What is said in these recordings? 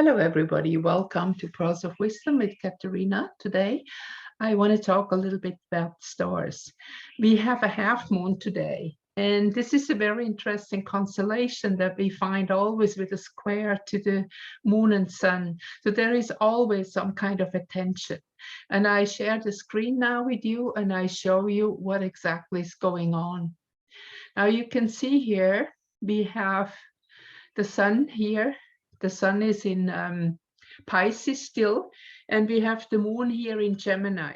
Hello, everybody. Welcome to Pearls of Wisdom with Katharina. Today, I want to talk a little bit about stars. We have a half moon today, and this is a very interesting constellation that we find always with a square to the moon and sun. So there is always some kind of a tension. And I share the screen now with you, and I show you what exactly is going on. Now you can see here, we have the sun here. The sun is in Pisces still, and we have the moon here in Gemini.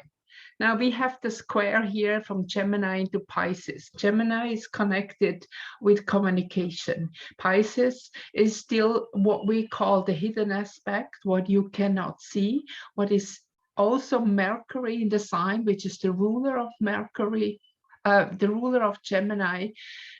Now we have the square here from Gemini into Pisces. Gemini is connected with communication. Pisces is still what we call the hidden aspect, what you cannot see, what is also Mercury in the sign, which is the ruler of Mercury, the ruler of Gemini,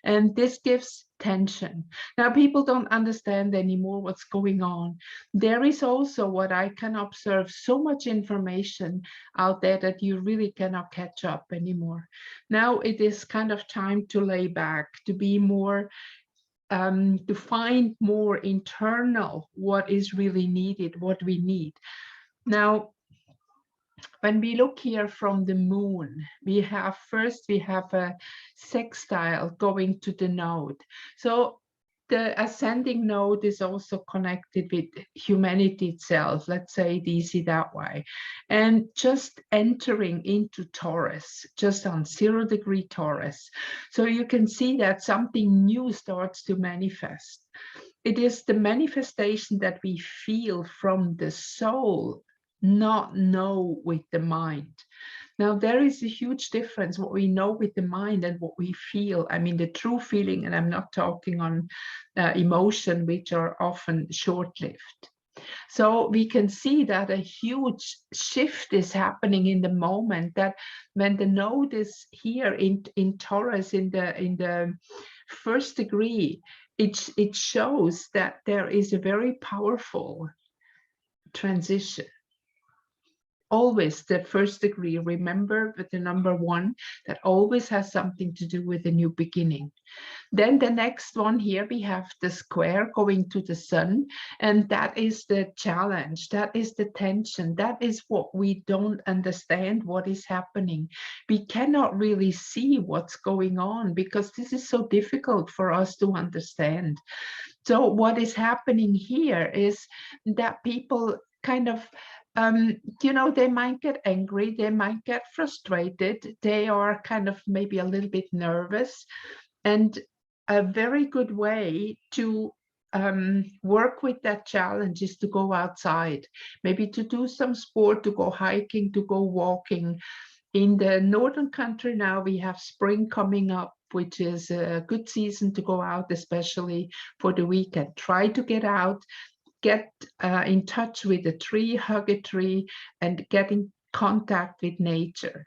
and this gives tension. Now people don't understand anymore what's going on. There is also what I can observe, so much information out there that you really cannot catch up anymore. Now it is kind of time to lay back, to be more to find more internal what is really needed, what we need. Now when we look here from the moon, we have a sextile going to the node. So the ascending node is also connected with humanity itself, let's say it easy that way. And just entering into Taurus, just on 0° Taurus. So you can see that something new starts to manifest. It is the manifestation that we feel from the soul, not know with the mind. Now there is a huge difference what we know with the mind and what we feel. I mean the true feeling, and I'm not talking on emotion, which are often short-lived. So we can see that a huge shift is happening in the moment, that when the node is here in Taurus in the first degree, it shows that there is a very powerful transition. Always the first degree, remember, with the number 1, that always has something to do with a new beginning. Then the next one here, we have the square going to the sun, and that is the challenge, that is the tension, that is what we don't understand what is happening. We cannot really see what's going on because this is so difficult for us to understand. So what is happening here is that people kind of they might get angry, they might get frustrated, they are kind of maybe a little bit nervous. And a very good way to work with that challenge is to go outside, maybe to do some sport, to go hiking, to go walking. In the northern country now, we have spring coming up, which is a good season to go out, especially for the weekend. Try to get out, get in touch with a tree, hug a tree, and get in contact with nature.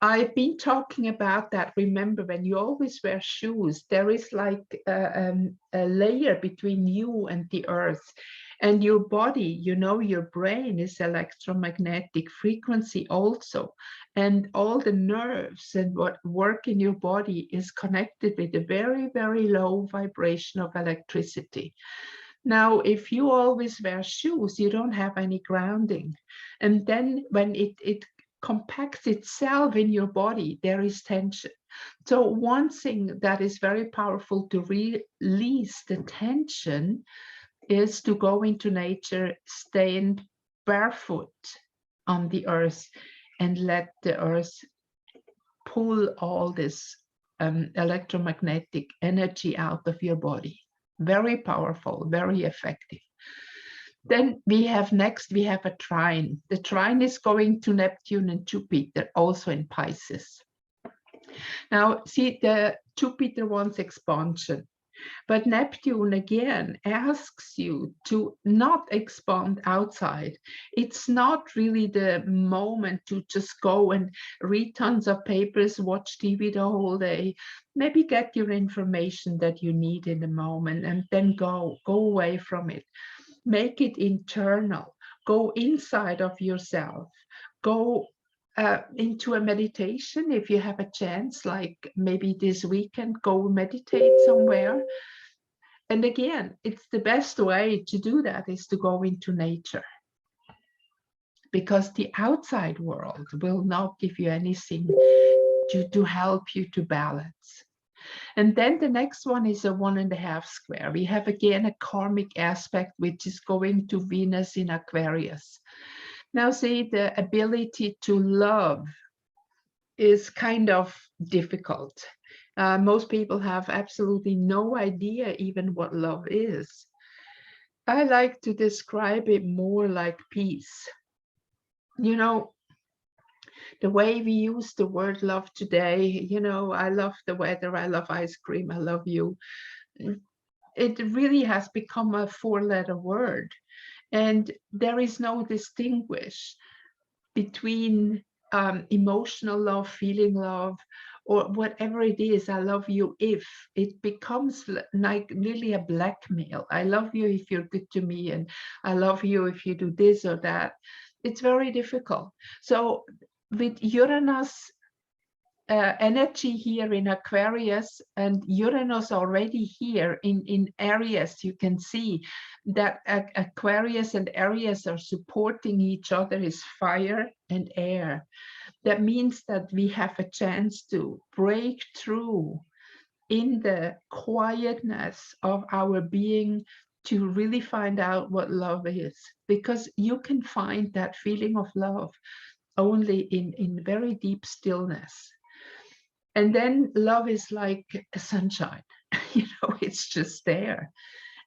I've been talking about that. Remember, when you always wear shoes, there is like a layer between you and the earth. And your body, your brain is electromagnetic frequency also. And all the nerves and what work in your body is connected with a very, very low vibration of electricity. Now, if you always wear shoes, you don't have any grounding. And then when it compacts itself in your body, there is tension. So one thing that is very powerful to release the tension is to go into nature, stand barefoot on the earth, and let the earth pull all this electromagnetic energy out of your body. Very powerful, very effective. Then we have a trine. The trine is going to Neptune and Jupiter, also in Pisces. Now, see, the Jupiter wants expansion, but Neptune again asks you to not expand outside. It's not really the moment to just go and read tons of papers, watch TV the whole day. Maybe get your information that you need in the moment and then go away from it. Make it internal. Go inside of yourself. Go into a meditation if you have a chance, like maybe this weekend, go meditate somewhere. And again, it's the best way to do that is to go into nature, because the outside world will not give you anything to help you to balance. And then the next one is a 1.5 square. We have again a karmic aspect, which is going to Venus in Aquarius. Now, see, the ability to love is kind of difficult. Most people have absolutely no idea even what love is. I like to describe it more like peace. You know, the way we use the word love today, you know, I love the weather, I love ice cream, I love you. It really has become a 4-letter word. And there is no distinguish between emotional love, feeling love, or whatever it is. I love you if it becomes like really a blackmail. I love you if you're good to me, and I love you if you do this or that. It's very difficult. So with Uranus energy here in Aquarius and Uranus already here in Aries, you can see that Aquarius and Aries are supporting each other, is fire and air. That means that we have a chance to break through in the quietness of our being to really find out what love is, because you can find that feeling of love only in very deep stillness. And then love is like a sunshine, you know, it's just there.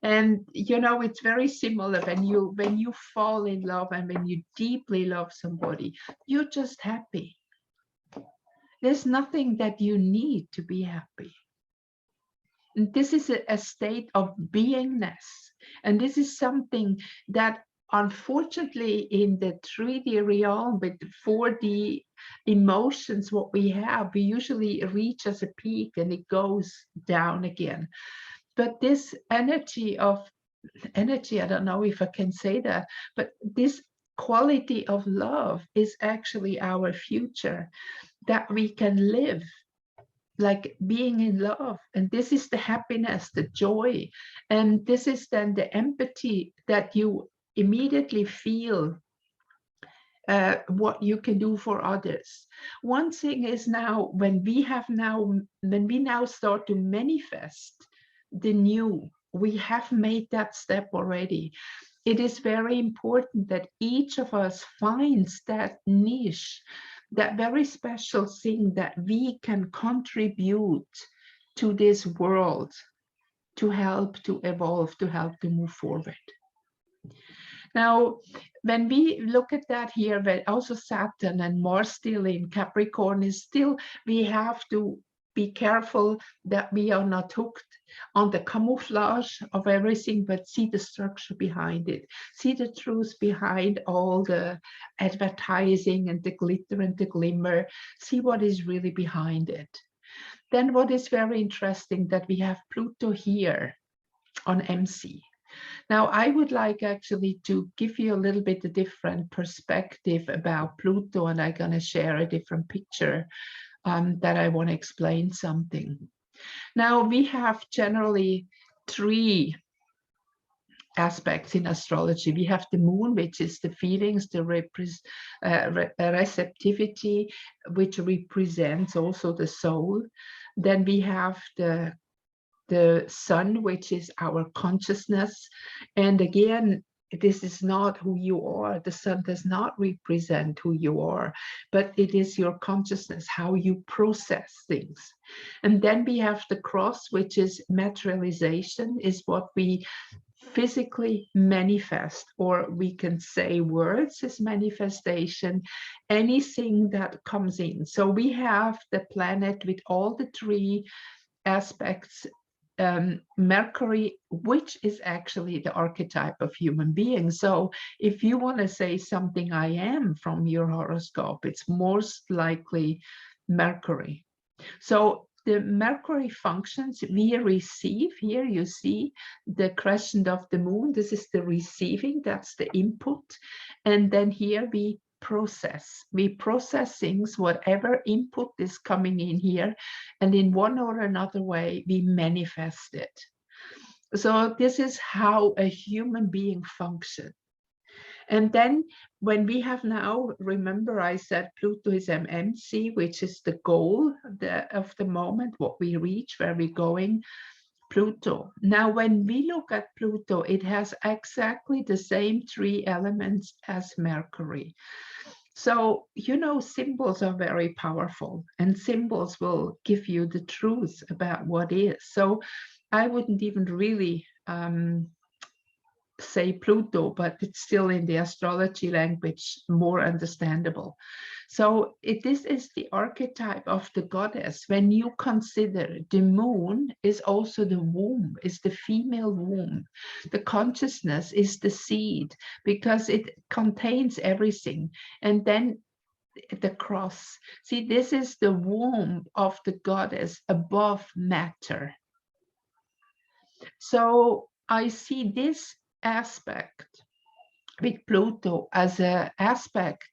And you know, it's very similar when you fall in love and when you deeply love somebody, you're just happy. There's nothing that you need to be happy. And this is a state of beingness. And this is something that unfortunately in the 3D realm with 4D emotions, what we have, we usually reach as a peak and it goes down again. But this energy, I don't know if I can say that, but this quality of love is actually our future, that we can live like being in love. And this is the happiness, the joy. And this is then the empathy that you immediately feel what you can do for others. One thing is now, when we now start to manifest the new, we have made that step already. It is very important that each of us finds that niche, that very special thing that we can contribute to this world, to help to evolve, to help to move forward. Now, when we look at that here, but also Saturn and Mars still in Capricorn is still, we have to be careful that we are not hooked on the camouflage of everything, but see the structure behind it, see the truth behind all the advertising and the glitter and the glimmer, see what is really behind it. Then what is very interesting, that we have Pluto here on MC. Now, I would like actually to give you a little bit a different perspective about Pluto, and I'm going to share a different picture that I want to explain something. Now, we have generally 3 aspects in astrology. We have the moon, which is the feelings, the receptivity, which represents also the soul. Then we have the sun, which is our consciousness. And again, this is not who you are. The sun does not represent who you are, but it is your consciousness, how you process things. And then we have the cross, which is materialization, is what we physically manifest, or we can say words is manifestation, anything that comes in. So we have the planet with all the 3 aspects. Mercury, which is actually the archetype of human beings. So if you want to say something I am from your horoscope, it's most likely Mercury. So the Mercury functions, we receive. Here you see the crescent of the moon. This is the receiving, that's the input. And then here we process things, whatever input is coming in here, and in one or another way we manifest it. So this is how a human being functions. And then when we have now, remember I said Pluto is MMC, which is the goal of the moment, what we reach, where we're going, Pluto. Now, when we look at Pluto, it has exactly the same 3 elements as Mercury. So, you know, symbols are very powerful, and symbols will give you the truth about what is. So I wouldn't even really say Pluto, but it's still in the astrology language more understandable. So this is the archetype of the goddess. When you consider the moon is also the womb, is the female womb. The consciousness is the seed because it contains everything. And then the cross. See, this is the womb of the goddess above matter. So I see this aspect with Pluto as an aspect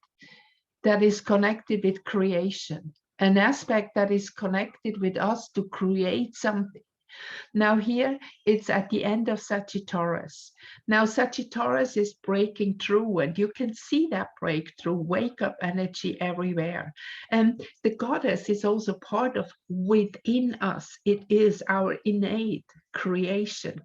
that is connected with creation, an aspect that is connected with us to create something. Now here it's at the end of Sagittarius. Now Sagittarius is breaking through, and you can see that breakthrough, wake up energy everywhere. And the goddess is also part of within us. It is our innate creation.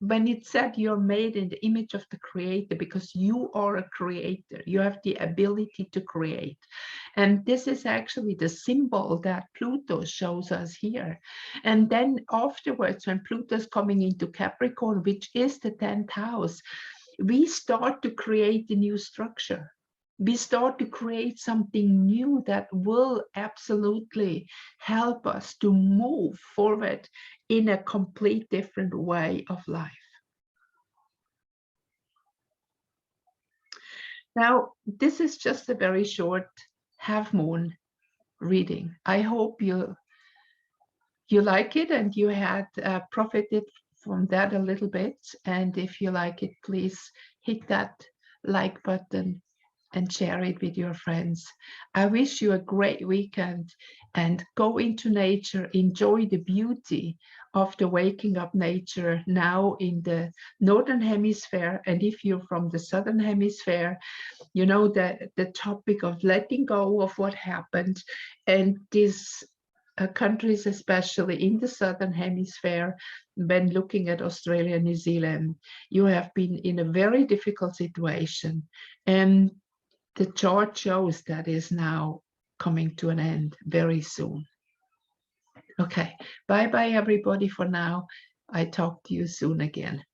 When it said you're made in the image of the creator, because you are a creator, you have the ability to create. And this is actually the symbol that Pluto shows us here. And then afterwards, when Pluto is coming into Capricorn, which is the 10th house, we start to create a new structure. We start to create something new that will absolutely help us to move forward in a complete different way of life. Now, this is just a very short half moon reading. I hope you like it and you had profited from that a little bit. And if you like it, please hit that like button and share it with your friends. I wish you a great weekend and go into nature, enjoy the beauty of the waking up nature now in the Northern Hemisphere. And if you're from the Southern Hemisphere, you know, the topic of letting go of what happened, and these countries, especially in the Southern Hemisphere, when looking at Australia and New Zealand, you have been in a very difficult situation. And the chart shows that is now coming to an end very soon. Okay, bye-bye everybody for now. I talk to you soon again.